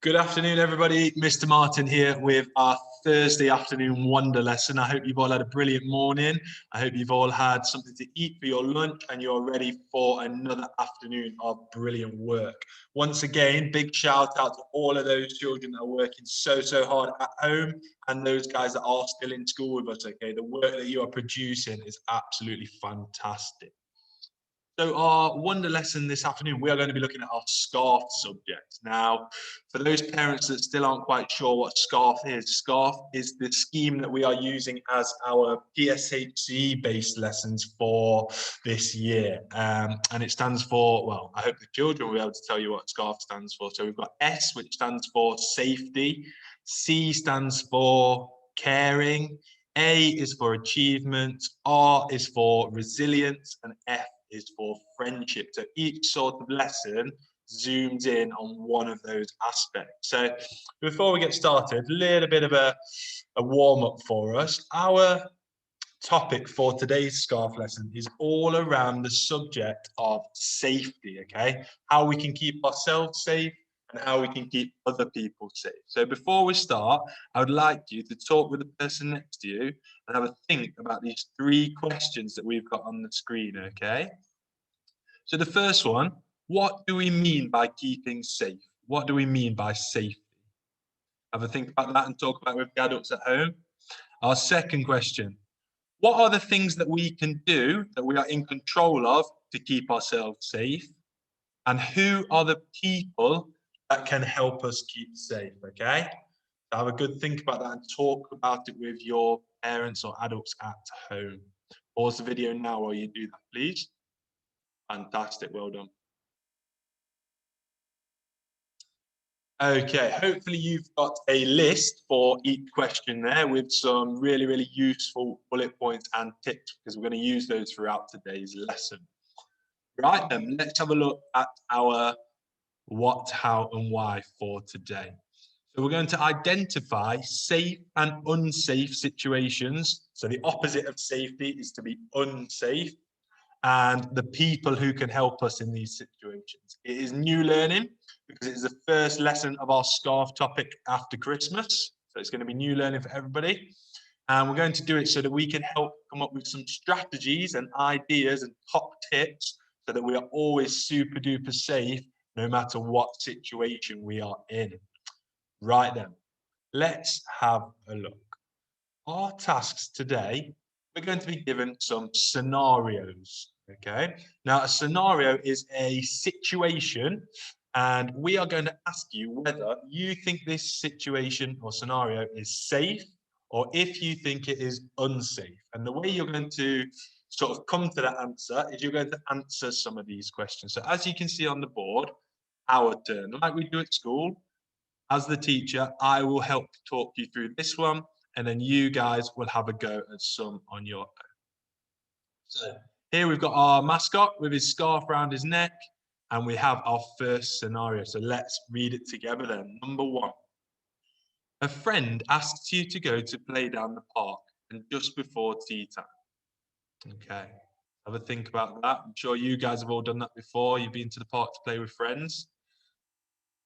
Good afternoon, everybody. Mr. Martin here with our Thursday afternoon wonder lesson. I hope you've all had a brilliant morning. I hope you've all had something to eat for your lunch and you're ready for another afternoon of brilliant work. Once again, big shout out to all of those children that are working so hard at home and those guys that are still in school with us, okay? The work that you are producing is absolutely fantastic. So our wonder lesson this afternoon, we are going to be looking at our SCARF subject. Now, for those parents that still aren't quite sure what SCARF is the scheme that we are using as our PSHE-based lessons for this year. And it stands for, well, I hope the children will be able to tell you what SCARF stands for. So we've got S, which stands for safety. C stands for caring. A is for achievement. R is for resilience. And F is for friendship. So each sort of lesson zooms in on one of those aspects. So before we get started, a little bit of a warm-up for us. Our topic for today's SCARF lesson is all around the subject of safety, okay? How we can keep ourselves safe and how we can keep other people safe. So before we start, I would like you to talk with the person next to you and have a think about these three questions that we've got on the screen, okay? So the first one, what do we mean by keeping safe? What do we mean by safety? Have a think about that and talk about it with the adults at home. Our second question, what are the things that we can do that we are in control of to keep ourselves safe? And who are the people that can help us keep safe, okay? So have a good think about that and talk about it with your parents or adults at home. Pause the video now while you do that, please. Fantastic, well done. Okay, hopefully you've got a list for each question there with some really useful bullet points and tips because we're going to use those throughout today's lesson. Right then, let's have a look at our what, how and why for today. So we're going to identify safe and unsafe situations. So the opposite of safety is to be unsafe, and the people who can help us in these situations. It is new learning because it is the first lesson of our SCARF topic after Christmas. So it's going to be new learning for everybody. And we're going to do it so that we can help come up with some strategies and ideas and top tips so that we are always super duper safe no matter what situation we are in. Right then, let's have a look. Our tasks today, we're going to be given some scenarios, okay? Now, a scenario is a situation, and we are going to ask you whether you think this situation or scenario is safe or if you think it is unsafe. And the way you're going to sort of come to that answer is you're going to answer some of these questions. So as you can see on the board, our turn, like we do at school, as the teacher, I will help talk you through this one, and then you guys will have a go at some on your own. So here we've got our mascot with his scarf around his neck, and we have our first scenario. So let's read it together then. Number one, a friend asks you to go to play down the park and just before tea time. Okay, have a think about that. I'm sure you guys have all done that before. You've been to the park to play with friends.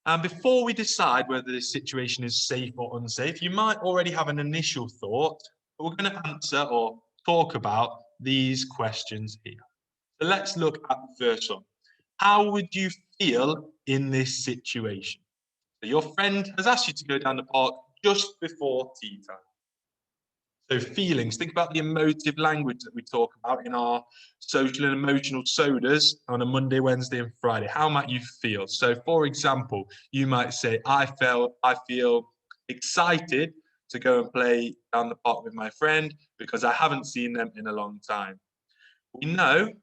And before we decide whether this situation is safe or unsafe, you might already have an initial thought, but we're going to answer or talk about these questions here. So let's look at the first one. How would you feel in this situation? So your friend has asked you to go down the park just before tea time. So feelings, think about the emotive language that we talk about in our social and emotional sodas on a Monday, Wednesday and Friday. How might you feel? So for example, you might say, I feel excited to go and play down the park with my friend because I haven't seen them in a long time. We know that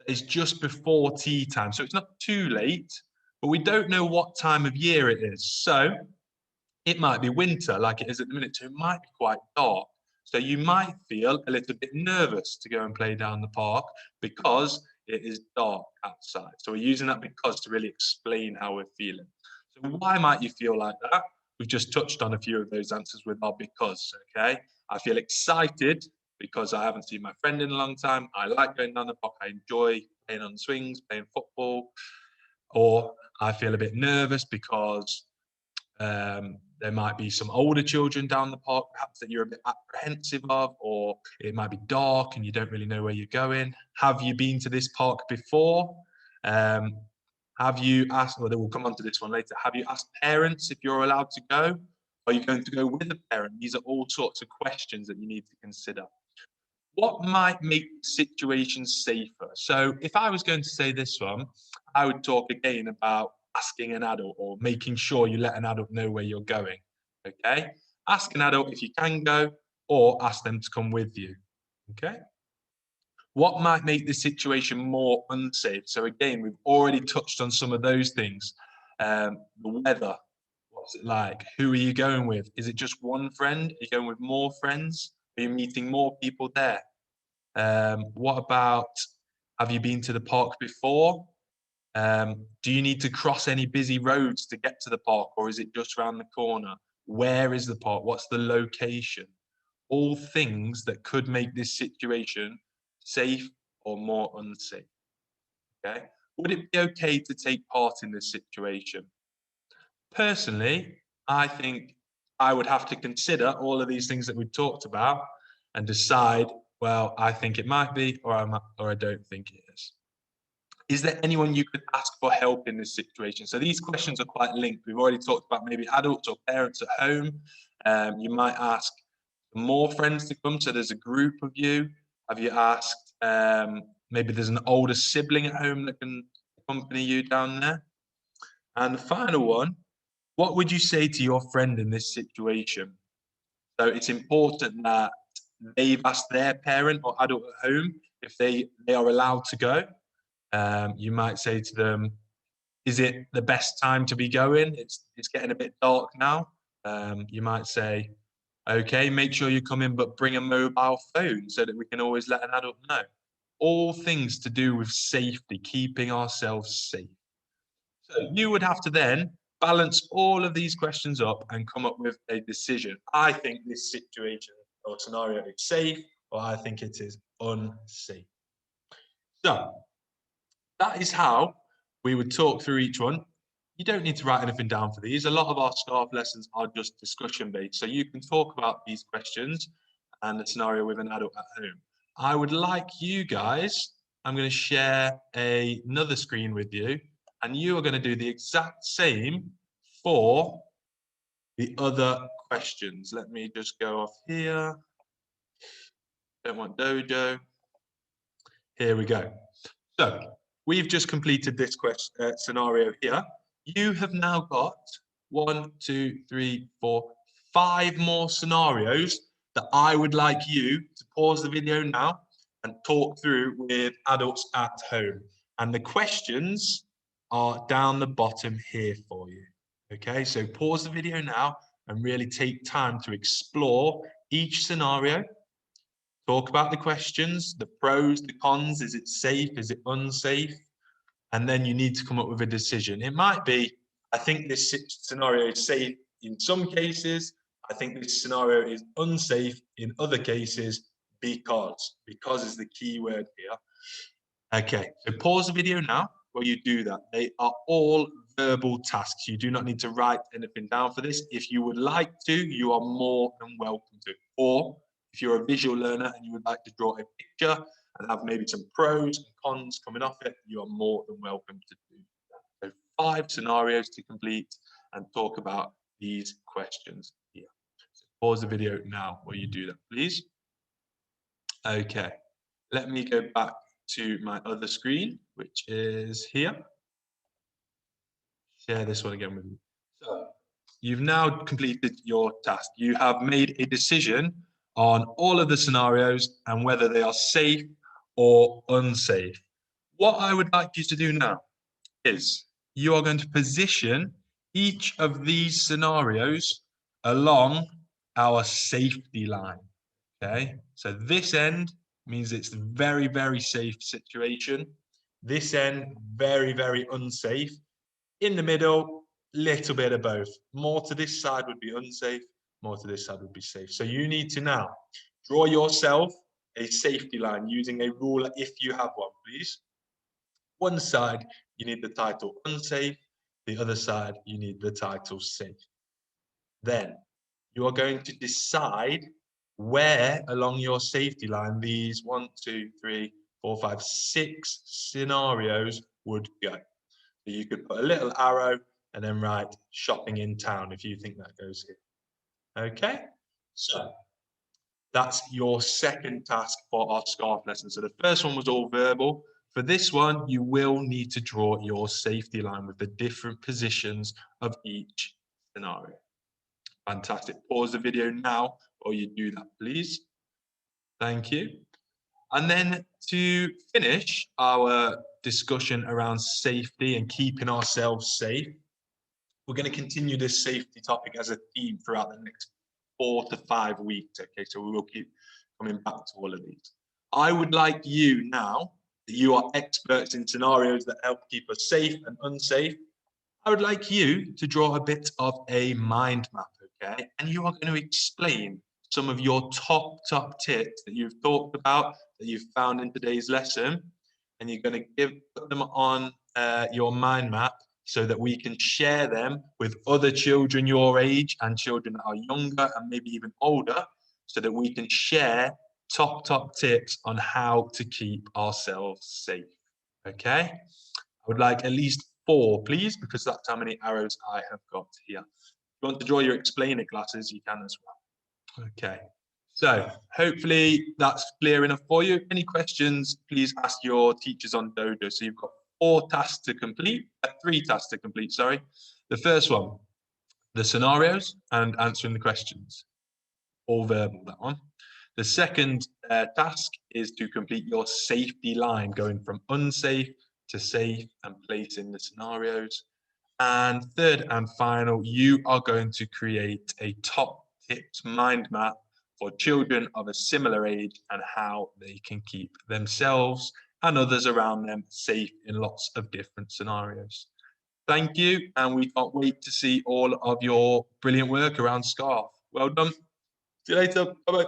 it's just before tea time, so it's not too late, but we don't know what time of year it is. So it might be winter like it is at the minute, so it might be quite dark. So you might feel a little bit nervous to go and play down the park because it is dark outside. So we're using that because to really explain how we're feeling. So why might you feel like that? We've just touched on a few of those answers with our because, okay? I feel excited because I haven't seen my friend in a long time. I like going down the park. I enjoy playing on swings, playing football. Or I feel a bit nervous because There might be some older children down the park, perhaps that you're a bit apprehensive of, or it might be dark and you don't really know where you're going. Have you been to this park before? Have you asked, well, we'll come on to this one later. Have you asked parents if you're allowed to go? Are you going to go with a parent? These are all sorts of questions that you need to consider. What might make the situation safer? So if I was going to say this one, I would talk again about asking an adult or making sure you let an adult know where you're going. Okay? Ask an adult if you can go or ask them to come with you. Okay? What might make the situation more unsafe? So again, we've already touched on some of those things. The weather, what's it like? Who are you going with? Is it just one friend? Are you going with more friends? Are you meeting more people there? What about, have you been to the park before? Do you need to cross any busy roads to get to the park, or is it just around the corner? Where is the park? What's the location? All things that could make this situation safe or more unsafe. Okay? Would it be okay to take part in this situation? Personally, I think I would have to consider all of these things that we've talked about and decide, well, I think it might be, or I don't think it is. Is there anyone you could ask for help in this situation? So these questions are quite linked. We've already talked about maybe adults or parents at home. You might ask more friends to come, so there's a group of you. Have you asked, maybe there's an older sibling at home that can accompany you down there? And the final one, what would you say to your friend in this situation? So it's important that they've asked their parent or adult at home if they are allowed to go. You might say to them, is it the best time to be going? It's getting a bit dark now. You might say, okay, make sure you come in, but bring a mobile phone so that we can always let an adult know. All things to do with safety, keeping ourselves safe. So you would have to then balance all of these questions up and come up with a decision. I think this situation or scenario is safe, or I think it is unsafe. So that is how we would talk through each one. You don't need to write anything down for these. A lot of our SCARF lessons are just discussion based. So you can talk about these questions and the scenario with an adult at home. I would like you guys, I'm going to share another screen with you, and you are going to do the exact same for the other questions. Let me just go off here. Don't want Dojo. Here we go. So we've just completed this scenario here. You have now got 1, 2, 3, 4, 5 more scenarios that I would like you to pause the video now and talk through with adults at home. And the questions are down the bottom here for you. Okay, so pause the video now and really take time to explore each scenario. Talk about the questions, the pros, the cons. Is it safe? Is it unsafe? And then you need to come up with a decision. It might be, I think this scenario is safe in some cases. I think this scenario is unsafe in other cases because is the key word here. Okay, so pause the video now while you do that. They are all verbal tasks. You do not need to write anything down for this. If you would like to, you are more than welcome to. Or if you're a visual learner and you would like to draw a picture and have maybe some pros and cons coming off it, you are more than welcome to do that. So 5 scenarios to complete and talk about these questions here. So pause the video now while you do that, please. Okay, let me go back to my other screen, which is here. Share this one again with you. So you've now completed your task. You have made a decision on all of the scenarios and whether they are safe or unsafe. What I would like you to do now is you are going to position each of these scenarios along our safety line. Okay, so this end means it's a very, very safe situation. This end, very, very unsafe. In the middle, little bit of both. More to this side would be unsafe, more to this side would be safe. So you need to now draw yourself a safety line using a ruler if you have one, please. One side, you need the title unsafe. The other side, you need the title safe. Then you are going to decide where along your safety line these 1, 2, 3, 4, 5, 6 scenarios would go. So you could put a little arrow and then write shopping in town if you think that goes here. Okay, so that's your second task for our scarf lesson. So the first one was all verbal. For this one, you will need to draw your safety line with the different positions of each scenario. Fantastic. Pause the video now while you do that, please. Thank you. And then to finish our discussion around safety and keeping ourselves safe, we're going to continue this safety topic as a theme throughout the next 4 to 5 weeks. Okay, so we will keep coming back to all of these. I would like you now, that you are experts in scenarios that help keep us safe and unsafe, I would like you to draw a bit of a mind map, okay? And you are going to explain some of your top tips that you've talked about, that you've found in today's lesson, and you're going to put them on your mind map so that we can share them with other children your age and children that are younger and maybe even older, so that we can share top tips on how to keep ourselves safe, okay? I would like at least 4, please, because that's how many arrows I have got here. If you want to draw your explainer glasses, you can as well. Okay, so hopefully that's clear enough for you. Any questions, please ask your teachers on Dojo. So you've got 4 tasks to complete, 3 tasks to complete, sorry. The first one, the scenarios and answering the questions. All verbal, that one. The second task is to complete your safety line, going from unsafe to safe and placing the scenarios. And third and final, you are going to create a top tips mind map for children of a similar age and how they can keep themselves and others around them safe in lots of different scenarios. Thank you, and we can't wait to see all of your brilliant work around SCARF. Well done. See you later. Bye-bye.